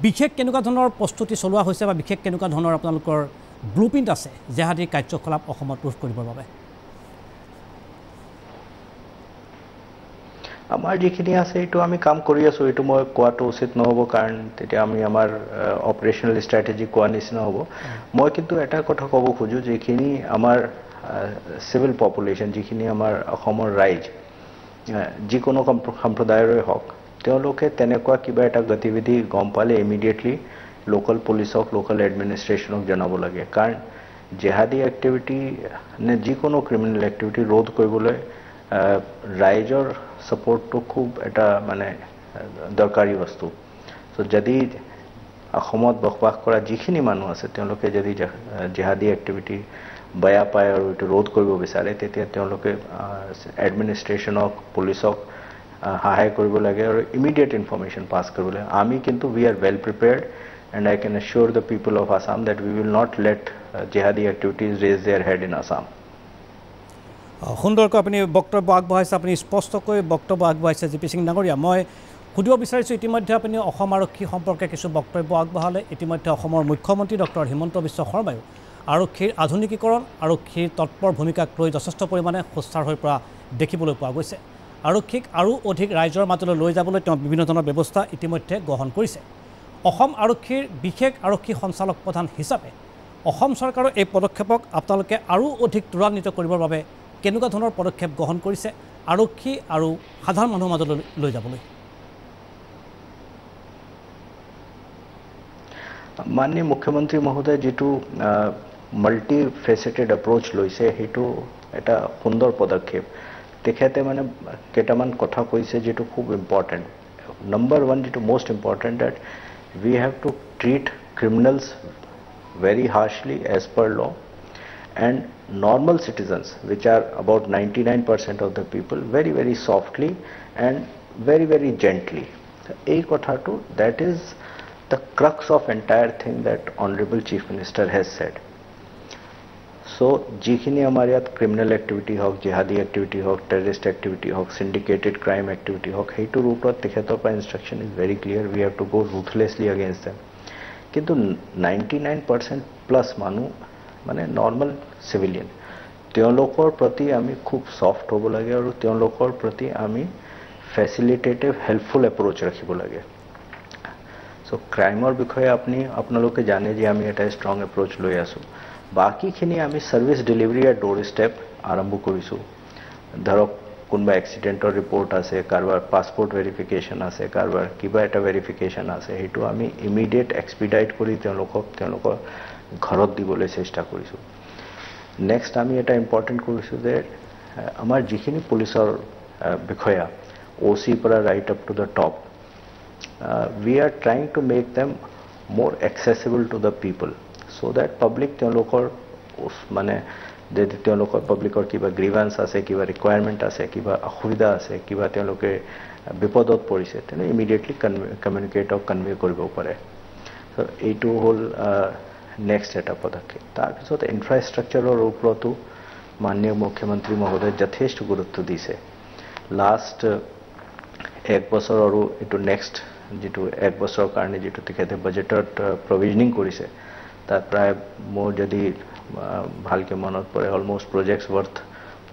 বিশেষ কেনেকুৱা ধৰণৰ প্ৰস্তুতি চলোৱা হৈছে বা বিশেষ কেনেকুৱা ধৰণৰ আপোনালোকৰ ব্লুপ্ৰিণ্ট আছে জেহাদীৰ কাৰ্যকলাপ অসমত ৰোধ কৰিবৰ বাবে আমাৰ যিখিনি আছে এইটো আমি কাম কৰি আছো এইটো মই কোৱাটো উচিত নহব কাৰণ তেতিয়া আমি আমাৰ অপাৰেশনাল ষ্ট্ৰেটেজি কোৱা নিচিনা হ'ব মই কিন্তু এটা কথা ক'ব খোজো যিখিনি আমাৰ সিভিল পপুলেশন যিখিনি আমাৰ অসমৰ ৰাইজ যিকোনো সম্প্ৰদায়ৰে হওক তেওঁলোকে তেনেকুৱা কিবা এটা গতিবিধি গম পালে ইমিডিয়েটলি লোকাল পুলিচক লোকাল এডমিনিষ্ট্ৰেশ্যনক জনাব লাগে কাৰণ জেহাদী এক্টিভিটি নে যিকোনো ক্ৰিমিনেল এক্টিভিটি ৰোধ কৰিবলৈ ৰাইজৰ সাপোৰ্টটো খুব এটা মানে দৰকাৰী বস্তু সো যদি অসমত বসবাস কৰা যিখিনি মানুহ আছে তেওঁলোকে যদি জেহাদী এক্টিভিটি বেয়া পায় আৰু এইটো ৰোধ কৰিব বিচাৰে তেতিয়া তেওঁলোকে এডমিনিষ্ট্ৰেশ্যনক পুলিচক সহায় কৰিব লাগে আৰু ইমিডিয়েট ইনফৰমেশ্যন পাছ কৰিব লাগে আমি কিন্তু we are well prepared and I can assure the people of Assam that we will not let jihadi activities raise their head in Assam. সুন্দৰকৈ আপুনি বক্তব্য আগবঢ়াইছে আপুনি স্পষ্টকৈ বক্তব্য আগবঢ়াইছে জিপি সিং ডাঙৰীয়া মই সুধিব বিচাৰিছোঁ ইতিমধ্যে আপুনি অসম আৰক্ষী সম্পৰ্কে কিছু বক্তব্য আগবঢ়ালে ইতিমধ্যে অসমৰ মুখ্যমন্ত্ৰী ডক্টৰ হিমন্ত বিশ্ব শৰ্মায়ো আৰক্ষীৰ আধুনিকীকৰণ আৰক্ষীৰ তৎপৰ ভূমিকাক লৈ যথেষ্ট পৰিমাণে সুস্থাৰ হৈ পৰা দেখিবলৈ পোৱা গৈছে আৰক্ষীক আৰু অধিক ৰাইজৰ মাজলৈ লৈ যাবলৈ তেওঁ বিভিন্ন ধৰণৰ ব্যৱস্থা ইতিমধ্যে গ্ৰহণ কৰিছে অসম আৰক্ষীৰ বিশেষ আৰক্ষী সঞ্চালক প্ৰধান হিচাপে অসম চৰকাৰৰ এই পদক্ষেপক আপোনালোকে আৰু অধিক ত্বৰান্বিত কৰিবৰ বাবে কেনেকুৱা ধৰণৰ পদক্ষেপ গ্ৰহণ কৰিছে আৰক্ষী আৰু সাধাৰণ মানুহৰ মাজলৈ লৈ যাবলৈ মাননীয় মুখ্যমন্ত্ৰী মহোদয় যেটো মাল্টি ফেসেটেড এপ্ৰোচ লৈছে হেতু এটা সুন্দৰ পদক্ষেপ তেখেতে মানে কেটামান কথা কৈছে যেটো খুব ইম্পৰ্টেন্ট number 1 যেটো most important that we have to treat criminals very harshly as per law and normal citizens which are about 99% of the people very very softly and very very gently ei kotha to that is the crux of entire thing that honorable chief minister has said so jikhini amar yat criminal activity hok jihadi activity hok terrorist activity hok syndicated crime activity hok heitu rupot tekhetor pa instruction is very clear we have to go ruthlessly against them kintu 99% plus manu mane normal civilian তেওঁলোকৰ প্ৰতি আমি খুব soft হ'ব লাগে আৰু তেওঁলোকৰ প্ৰতি আমি ফেসিলিটেটিভ হেল্পফুল এপ্ৰোচ ৰাখিব লাগে সো ক্ৰাইমৰ বিষয়ে আপোনালোকে জানে যে আমি এটা ষ্ট্ৰং এপ্ৰোচ লৈ আছো বাকিখিনি আমি সাৰ্ভিস ডেলিভাৰি এট ডোৰ স্টেপ আৰম্ভ কৰিছো ধৰক কোনবা এক্সিডেন্টৰ ৰিপৰ্ট আছে কাৰবাৰ পাসপোৰ্ট ভেৰিফিকেশন আছে কাৰবাৰ কিবা এটা ভেৰিফিকেশন আছে হেতু আমি ইমিডিয়েট এক্সপিডাইট কৰি তেওঁলোকৰ ঘৰত দিবলৈ চেষ্টা কৰিছো নেক্সট আমি এটা ইম্পৰ্টেন্ট কৰিছো যে আমাৰ যিখিনি পুলিচৰ বিষয়া ওসি পৰা right up to the top we are trying to make them more accessible to the people so that public তেওঁলোকৰ মানে যদি তেওঁলোকৰ পাব্লিকৰ কিবা গ্ৰিভেন্স আছে কিবা ৰিকুৱায়াৰমেন্ট আছে কিবা অসুবিধা আছে কিবা তেওঁলোকে বিপদত পৰিছে তেনে ইমিডিয়েটলি কমিউনিকেট অফ কনভে কৰিব পাৰে সো এইটো হল নেক্সট এটা পদক্ষেপ তাৰ পিছত ইনফ্ৰাষ্ট্ৰাকচাৰৰ ওপৰতো মাননীয় মুখ্যমন্ত্ৰী মহোদয় যথেষ্ট গুৰুত্ব দিছে লাষ্ট এক বছৰ আৰু এটো নেক্সট যেটো এক বছৰৰ কাৰণে যেটো তেখেতে বাজেটত প্ৰভিজনিং কৰিছে তাৰ প্ৰায় মোৰ যদি ভালকে মনত পৰে almost প্ৰজেক্টস worth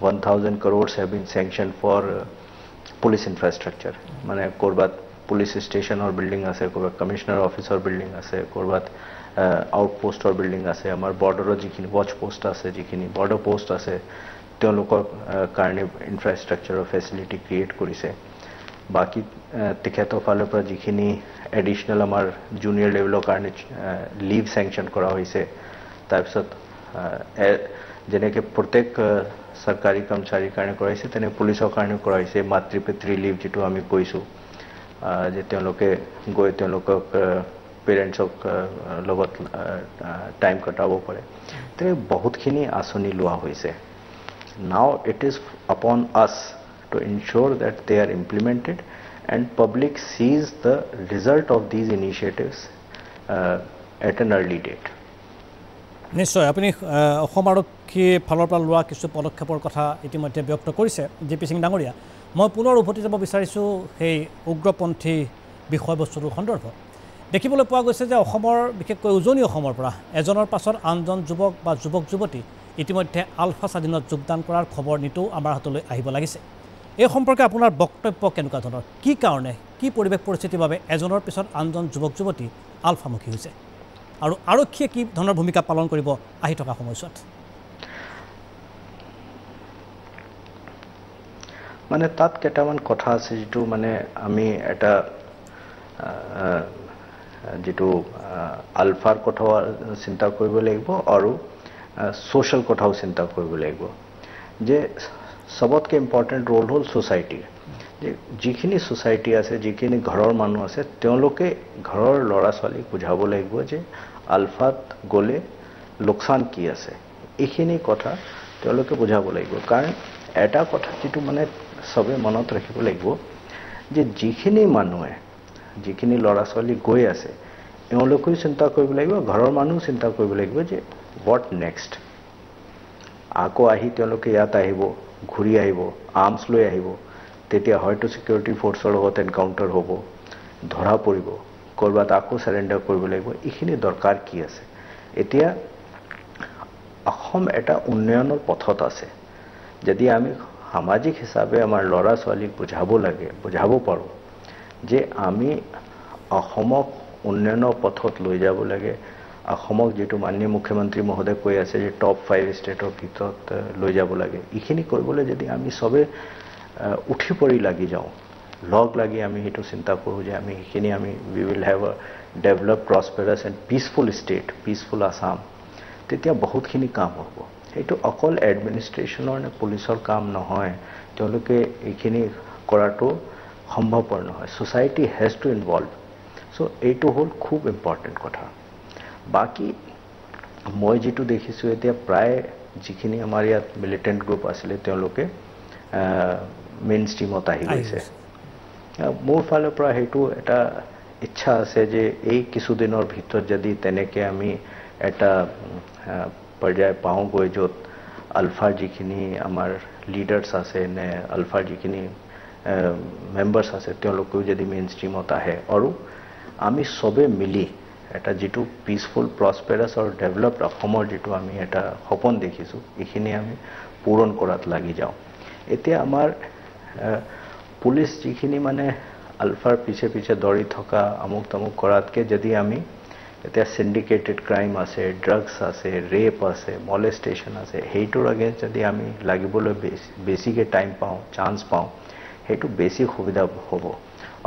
1000 crores have been sanctioned for police infrastructure মানে কৰবাত পুলিচ ষ্টেচনৰ বিল্ডিং আছে কৰবাত কমিশনাৰ অফিচৰ বিল্ডিং আছে কৰবাত আউটপোষ্টৰ বিল্ডিং আছে আমাৰ বৰ্ডাৰৰ যিখিনি ওয়াচ পোষ্ট আছে যিখিনি বৰ্ডাৰ পোষ্ট আছে তেওঁলোকৰ কাৰণে ইনফ্ৰাষ্ট্ৰাকচাৰৰ ফেসিলিটি ক্ৰিয়েট কৰিছে বাকি তেখেতৰ ফালৰ পৰা যিখিনি এডিশনাল আমাৰ জুনিয়ৰ লেভেলৰ কাৰণে লিভ স্যাংশন কৰা হৈছে তাৰ পিছত যেনেকৈ প্ৰত্যেক চৰকাৰী কৰ্মচাৰীৰ কাৰণে কৰাইছে তেনে পুলিচৰ কাৰণে কৰাইছে মাতৃপিতৃ লিভ যেটো আমি কৈছো যে তেওঁলোকে গৈ তেওঁলোকক পেৰেন্টছক লগত টাইম কটাব পাৰে তে বহুতখিনি আঁচনি লোৱা হৈছে now it is upon us to ensure that they are implemented and public sees the result of these initiatives at an early date নিশ্চয় আপুনি অসম আৰক্ষী ফালৰ পৰা লোৱা কিছু পদক্ষেপৰ কথা ইতিমধ্যে ব্যক্ত কৰিছে জিপি সিং ডাঙৰীয়া মই পুনৰ উভতি যাব বিচাৰিছো সেই উগ্ৰপন্থী বিষয়বস্তুৰ সন্দৰ্ভত দেখিবলৈ পোৱা গৈছে যে অসমৰ বিশেষকৈ উজনি অসমৰ পৰা এজনৰ পাছত আনজন যুৱক বা যুৱক যুৱতী ইতিমধ্যে আলফা স্বাধীনত যোগদান কৰাৰ খবৰ নিটো আমাৰ হাতলৈ আহিব লাগিছে এই সম্পৰ্কে আপোনাৰ বক্তব্য কেনেকুৱা ধৰণৰ কি কাৰণে কি পৰিৱেশ পৰিস্থিতিৰ বাবে এজনৰ পিছত আনজন যুৱক যুৱতী আলফামুখী হৈছে আৰু আৰক্ষীয়ে কি ধৰণৰ ভূমিকা পালন কৰিব আহি থকা সময়ছোৱাত মানে তাত কেইটামান কথা আছে যেটো মানে আমি এটা যেটো আলফাৰ কথা চিন্তা কৰিব লাগিব আৰু সোশ্যাল কথাও চিন্তা কৰিব লাগিব যে সবতকে ইম্পৰ্টেন্ট ৰোল হ'ল সোসাইটি যে যিখিনি সোসাইটি আছে যিখিনি ঘৰৰ মানুহ আছে তেওঁলোকে ঘৰৰ ল'ৰা ছোৱালীক বুজাব লাগিব যে আলফাত গলে লোকসান কি আছে এইখিনি কথা তেওঁলোকে বুজাব লাগিব কাৰণ এটা কথা যেটো মানে সবে মনত ৰাখিব লাগিব যে যিখিনি মানুহে যিখিনি ল'ৰা ছোৱালী গৈ আছে এওঁলোকেও চিন্তা কৰিব লাগিব ঘৰৰ মানুহ চিন্তা কৰিব লাগিব যে what next আকৌ আহি তেওঁলোকে ইয়াত আহিব ঘূৰি আহিব আৰ্মছ লৈ আহিব তেতিয়া হয়তো সিকিউৰিটি ফোৰ্সৰ লগত এনকাউন্টাৰ হ'ব ধৰা পৰিব কৰবাত আকৌ সাৰেন্ডাৰ কৰিব লাগিব এইখিনি দৰকাৰ কি আছে এতিয়া অসম এটা উন্নয়নৰ পথত আছে যদি আমি সামাজিক হিচাপে আমাৰ ল'ৰা ছোৱালীক বুজাব পাৰো যে আমি অসমক উন্নয়নৰ পথত লৈ যাব লাগে অসমক যেটো মাননীয় মুখ্যমন্ত্ৰী মহোদয় কৈ আছে যে টপ 5 ষ্টেটৰ ভিতৰত লৈ যাব লাগে ইখিনি কৰিবলৈ যদি আমি সবে উঠি পৰি লাগি যাওঁ লগ লাগি আমি হেতু চিন্তা কৰো যে আমি ইখিনি আমি we will have a developed prosperous and peaceful state peaceful Assam তেতিয়া বহুতখিনি কাম হ'ব হেতু অকল এডমিনিষ্ট্ৰেচনৰ নে পুলিচৰ কাম নহয় তেওঁলোকে ইখিনি কৰাটো সম্ভৱপৰ নহয় society has to involve so এইটো হ'ল খুব ইম্পৰ্টেন্ট কথা বাকি মই যেটো দেখিছো এতিয়া প্ৰায় যিখিনি আমাৰ ইয়াত মিলিটেন্ট গ্ৰুপ আছিল তেওঁলোকে মেইন ষ্ট্ৰীমত আহি গৈছে মোৰ ফালৰ পৰা হেতু এটা ইচ্ছা আছে যে এই কিছু দিনৰ ভিতৰত যদি তেনেকে আমি এটা পৰ্যায় পাওঁ গৈ যত আলফাৰ যিখিনি আমাৰ লিডাৰ্স আছে নে আলফাৰ যিখিনি মেম্বাৰ্স আছে তেওঁলোকেও যদি মেইন ষ্ট্ৰীমত আহে আৰু আমি সবে মিলি এটা যেটো পিসফুল প্ৰসপেৰাছ আৰু ডেভেলপড অসমৰ যেটো আমি এটা সপোন দেখিছো ইখিনি আমি পূৰণ কৰাত লাগি যাওঁ এতিয়া আমাৰ পুলিচ যিখিনি মানে আলফাৰ পিছে দৰি থকা আমুক তামুক কৰাতকে যদি আমি এতিয়া সিন্ডিকেটেড ক্ৰাইম আছে ড্ৰাগছ আছে ৰেপ আছে মলেষ্টেশন আছে হেইটোৰ আগেন্স্ট যদি আমি লাগিবলৈ বেছিকে টাইম পাওঁ চান্স পাওঁ হেতু বেছি সুবিধা হ'ব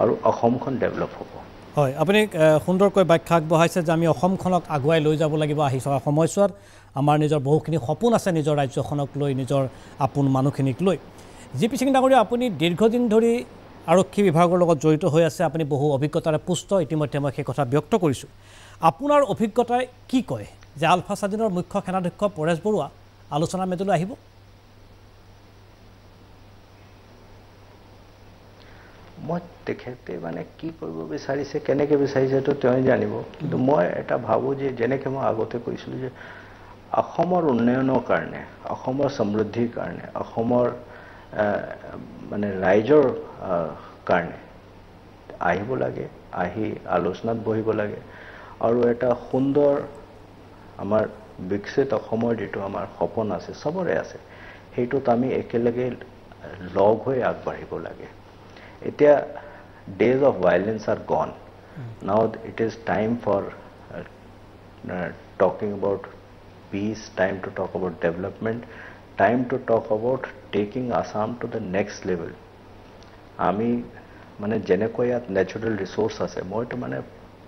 আৰু অসমখন ডেভেলপ হ'ব হয় আপুনি সুন্দৰকৈ ব্যাখ্যা আগবঢ়াইছে যে আমি অসমখনক আগুৱাই লৈ যাব লাগিব আহি থকা সময়ছোৱাত আমাৰ নিজৰ বহুখিনি সপোন আছে নিজৰ ৰাজ্যখনক লৈ নিজৰ আপোন মানুহখিনিক লৈ জিপি সিং ডাঙৰীয়া আপুনি দীৰ্ঘদিন ধৰি আৰক্ষী বিভাগৰ লগত জড়িত হৈ আছে আপুনি বহু অভিজ্ঞতাৰে পুষ্ট ইতিমধ্যে মই সেই কথা ব্যক্ত কৰিছো আপোনাৰ অভিজ্ঞতাই কি কয় যে আলফা স্বাধীনৰ মুখ্য সেনাধ্যক্ষ পৰেশ বৰুৱা আলোচনা মেদলৈ আহিব মই তেখেতে মানে কি কৰিব বিচাৰিছে কেনেকৈ বিচাৰিছে তো তেওঁ জানিব কিন্তু মই এটা ভাবো যে যেনেকৈ মই আগতে কৈছিলো যে অসমৰ উন্নয়নৰ কাৰণে অসমৰ সমৃদ্ধিৰ কাৰণে অসমৰ মানে ৰাইজৰ কাৰণে আহিব লাগে আহি আলোচনাত বহিব লাগে আৰু এটা সুন্দৰ আমাৰ বিকশিত অসমৰ যেটো আমাৰ সপোন আছে সবৰে আছে হেইটোত আমি একেলগে লগ হৈ আগবাঢ়িব লাগে এতিয়া days of violence are gone now it is time for talking about peace time to talk about development time to talk about taking Assam to the next level ami mane jenekoyat natural resource ase moi to mane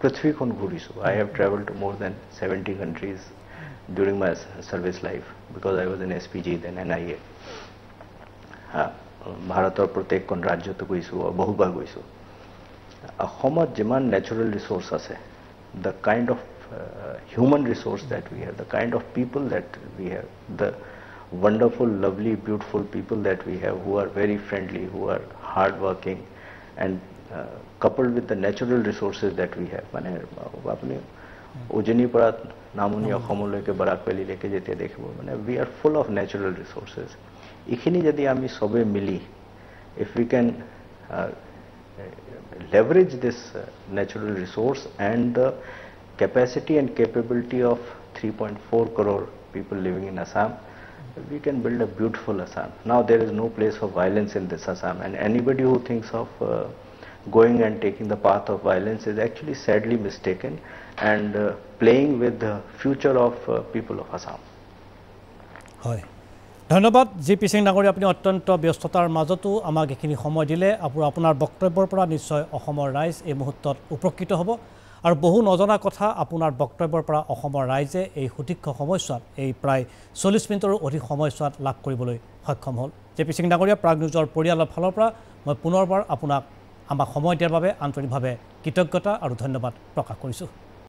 prithvikhon ghurisu I have traveled to more than 70 countries during my service life because I was in SPG then NIA ভাৰতৰ প্ৰত্যেকখন ৰাজ্যত গৈছো বহুবাৰ গৈছো অসমত যিমান natural resource আছে the kind of human resource that we have the kind of people that we have the wonderful lovely beautiful people that we have who are very friendly who are hard working and coupled with the natural resources that we have মানে আপুনি উজনি পৰা নামনি অসমলৈকে বাৰাকভেলি লৈকে যেতিয়া দেখিব মানে we are full of natural resources ইখিনি যদি আমি সবে মিলি if we can leverage this natural resource and the capacity and capability of 3.4 crore people living in Assam we can build a beautiful Assam. Now there is no place for violence in this Assam, and anybody who thinks of going and taking the path of violence is actually sadly mistaken and playing with the future of people of Assam. হয় ধন্যবাদ GP Singh নাগৰী আপুনি অত্যন্ত ব্যস্ততাৰ মাজতো আমাক এখিনি সময় দিলে আপোনাৰ বক্তব্যৰ পৰা নিশ্চয় অসমৰ ৰাইজ এই মুহূৰ্তত উপকৃত হ'ব আৰু বহু নজনা কথা আপোনাৰ বক্তব্যৰ পৰা অসমৰ ৰাইজে এই সুদীৰ্ঘ সময়ছোৱাত এই প্ৰায় 40 মিনিটৰো অধিক সময়ছোৱাত লাভ কৰিবলৈ সক্ষম হ'ল জিপি সিং নাগৰীয়া প্ৰাগ নিউজৰ পৰিয়ালৰ ফালৰ পৰা মই পুনৰবাৰ আপোনাক আমাক সময় দিয়াৰ বাবে আন্তৰিকভাৱে কৃতজ্ঞতা আৰু ধন্যবাদ প্ৰকাশ কৰিছোঁ